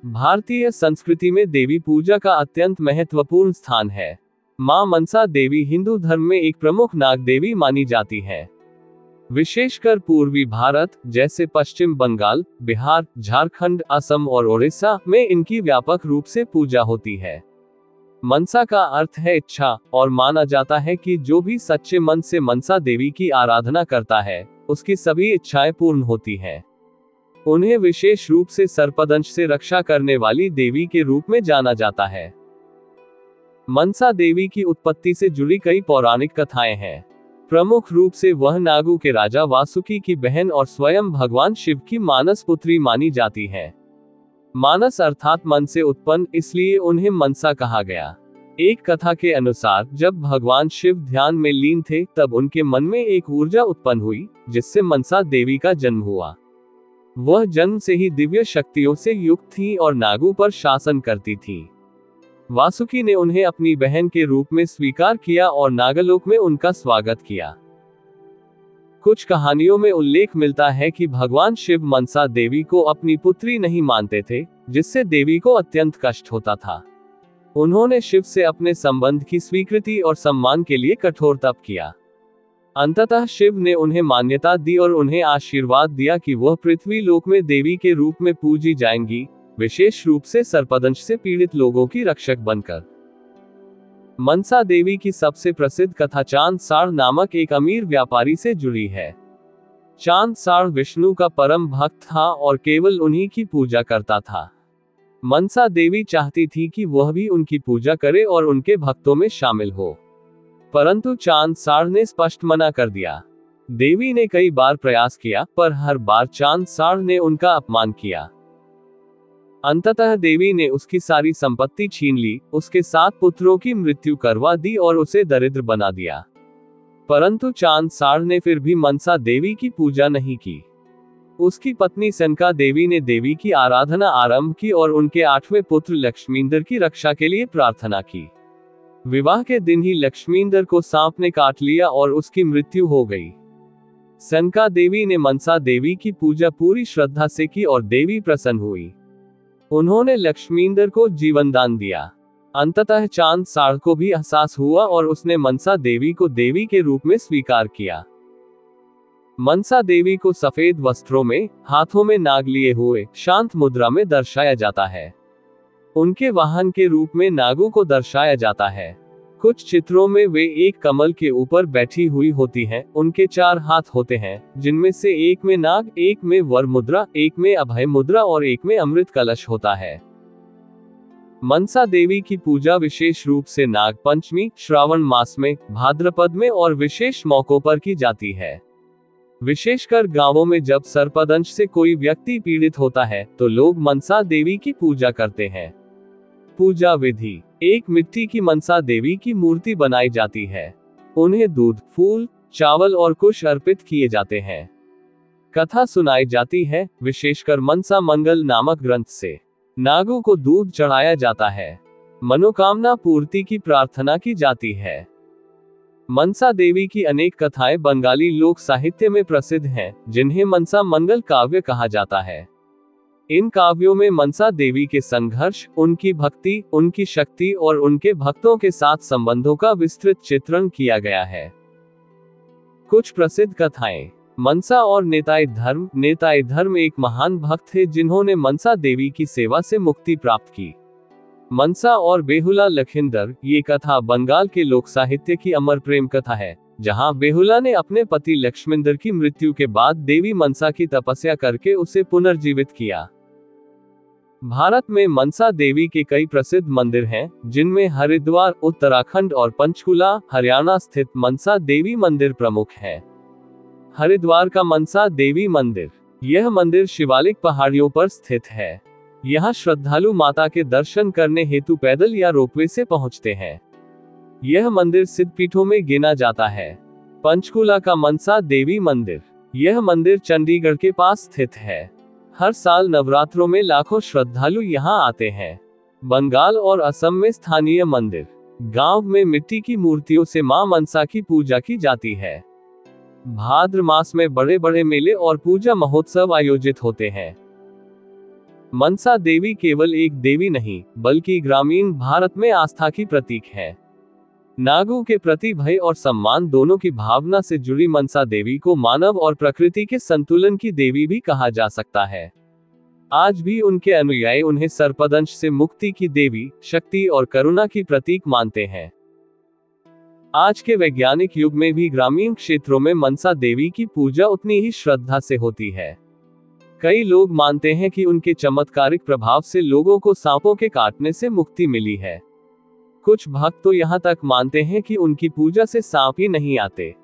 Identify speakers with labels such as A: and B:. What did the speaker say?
A: भारतीय संस्कृति में देवी पूजा का अत्यंत महत्वपूर्ण स्थान है। मां मनसा देवी हिंदू धर्म में एक प्रमुख नाग देवी मानी जाती है। विशेषकर पूर्वी भारत जैसे पश्चिम बंगाल, बिहार, झारखंड, असम और ओडिशा में इनकी व्यापक रूप से पूजा होती है। मनसा का अर्थ है इच्छा, और माना जाता है कि जो भी सच्चे मन से मनसा देवी की आराधना करता है, उसकी सभी इच्छाएं पूर्ण होती हैं। उन्हें विशेष रूप से सर्पदंश से रक्षा करने वाली देवी के रूप में जाना जाता है। मनसा देवी की उत्पत्ति से जुड़ी कई पौराणिक कथाएं हैं। प्रमुख रूप से वह नागों के राजा वासुकी की बहन और स्वयं भगवान शिव की मानस पुत्री मानी जाती है। मानस अर्थात मन से उत्पन्न, इसलिए उन्हें मनसा कहा गया। एक कथा के अनुसार जब भगवान शिव ध्यान में लीन थे, तब उनके मन में एक ऊर्जा उत्पन्न हुई, जिससे मनसा देवी का जन्म हुआ। वह जन्म से ही दिव्य शक्तियों से युक्त थी और नागों पर शासन करती थी। वासुकी ने उन्हें अपनी बहन के रूप में स्वीकार किया और नागलोक में उनका स्वागत किया। कुछ कहानियों में उल्लेख मिलता है कि भगवान शिव मनसा देवी को अपनी पुत्री नहीं मानते थे, जिससे देवी को अत्यंत कष्ट होता था। उन्होंने शिव से अपने संबंध की स्वीकृति और सम्मान के लिए कठोर तप किया। अंततः शिव ने उन्हें मान्यता दी और उन्हें आशीर्वाद दिया कि वह पृथ्वी लोक में देवी के रूप में पूजी जाएंगी, विशेष रूप से सर्पदंश से पीड़ित लोगों की रक्षक बनकर। मनसा देवी की सबसे प्रसिद्ध कथा चांद साड़ नामक एक अमीर व्यापारी से जुड़ी है। चांद साड़ विष्णु का परम भक्त था और केवल उन्हीं की पूजा करता था। मनसा देवी चाहती थी कि वह भी उनकी पूजा करे और उनके भक्तों में शामिल हो, परंतु चांद साड़ ने स्पष्ट मना कर दिया। देवी ने कई बार प्रयास किया, पर हर बार चांद साड़ ने उनका अपमान किया। अंततः देवी ने उसकी सारी संपत्ति छीन ली, उसके 7 पुत्रों की मृत्यु करवा दी और उसे दरिद्र बना दिया। परंतु चांद साड़ ने फिर भी मनसा देवी की पूजा नहीं की। उसकी पत्नी सनका देवी ने देवी की आराधना आरंभ की और उनके 8वें पुत्र लक्ष्मींदर की रक्षा के लिए प्रार्थना की। विवाह के दिन ही लक्ष्मींदर को सांप ने काट लिया और उसकी मृत्यु हो गई। सनका देवी ने मनसा देवी की पूजा पूरी श्रद्धा से की और देवी प्रसन्न हुई। उन्होंने लक्ष्मींदर को जीवन दान दिया। अंततः चांद साड़ को भी एहसास हुआ और उसने मनसा देवी को देवी के रूप में स्वीकार किया। मनसा देवी को सफेद वस्त्रों में, हाथों में नाग लिए हुए, शांत मुद्रा में दर्शाया जाता है। उनके वाहन के रूप में नागों को दर्शाया जाता है। कुछ चित्रों में वे एक कमल के ऊपर बैठी हुई होती हैं। उनके 4 हाथ होते हैं, जिनमें से एक में नाग, एक में वर मुद्रा, एक में अभय मुद्रा और एक में अमृत कलश होता है। मनसा देवी की पूजा विशेष रूप से नाग पंचमी, श्रावण मास में, भाद्रपद में और विशेष मौकों पर की जाती है। विशेषकर गांवों में जब सर्पदंश से कोई व्यक्ति पीड़ित होता है, तो लोग मनसा देवी की पूजा करते हैं। पूजा विधि: एक मिट्टी की मनसा देवी की मूर्ति बनाई जाती है। उन्हें दूध, फूल, चावल और कुश अर्पित किए जाते हैं। कथा सुनाई जाती है, विशेषकर मनसा मंगल नामक ग्रंथ से। नागों को दूध चढ़ाया जाता है। मनोकामना पूर्ति की प्रार्थना की जाती है। मनसा देवी की अनेक कथाएं बंगाली लोक साहित्य में प्रसिद्ध हैं, जिन्हें मनसा मंगल काव्य कहा जाता है। इन काव्यों में मनसा देवी के संघर्ष, उनकी भक्ति, उनकी शक्ति और उनके भक्तों के साथ संबंधों का विस्तृत चित्रण किया गया है। कुछ प्रसिद्ध कथाएं: मनसा और नेताई धर्म। नेताई धर्म एक महान भक्त थे जिन्होंने मनसा देवी की सेवा से मुक्ति प्राप्त की। मनसा और बेहुला लखिंदर। ये कथा बंगाल के लोक साहित्य की अमर प्रेम कथा है, जहां बेहुला ने अपने पति लक्ष्मींदर की मृत्यु के बाद देवी मनसा की तपस्या करके उसे पुनर्जीवित किया। भारत में मनसा देवी के कई प्रसिद्ध मंदिर हैं, जिनमें हरिद्वार, उत्तराखंड और पंचकुला, हरियाणा स्थित मनसा देवी मंदिर प्रमुख है। हरिद्वार का मनसा देवी मंदिर। यह मंदिर शिवालिक पहाड़ियों पर स्थित है। यहाँ श्रद्धालु माता के दर्शन करने हेतु पैदल या रोपवे से पहुँचते हैं। यह मंदिर सिद्धपीठों में गिना जाता है। पंचकुला का मनसा देवी मंदिर। यह मंदिर चंडीगढ़ के पास स्थित है। हर साल नवरात्रों में लाखों श्रद्धालु यहाँ आते हैं। बंगाल और असम में स्थानीय मंदिर। गांव में मिट्टी की मूर्तियों से मां मनसा की पूजा की जाती है। भाद्र मास में बड़े बड़े मेले और पूजा महोत्सव आयोजित होते हैं। मनसा देवी केवल एक देवी नहीं, बल्कि ग्रामीण भारत में आस्था की प्रतीक है। नागों के प्रति भय और सम्मान दोनों की भावना से जुड़ी मनसा देवी को मानव और प्रकृति के संतुलन की देवी भी कहा जा सकता है। आज भी उनके अनुयायी उन्हें सर्पदंश से मुक्ति की देवी, शक्ति और करुणा की प्रतीक मानते हैं। आज के वैज्ञानिक युग में भी ग्रामीण क्षेत्रों में मनसा देवी की पूजा उतनी ही श्रद्धा से होती है। कई लोग मानते हैं कि उनके चमत्कारिक प्रभाव से लोगों को सांपों के काटने से मुक्ति मिली है। कुछ भक्त तो यहाँ तक मानते हैं कि उनकी पूजा से सांप ही नहीं आते।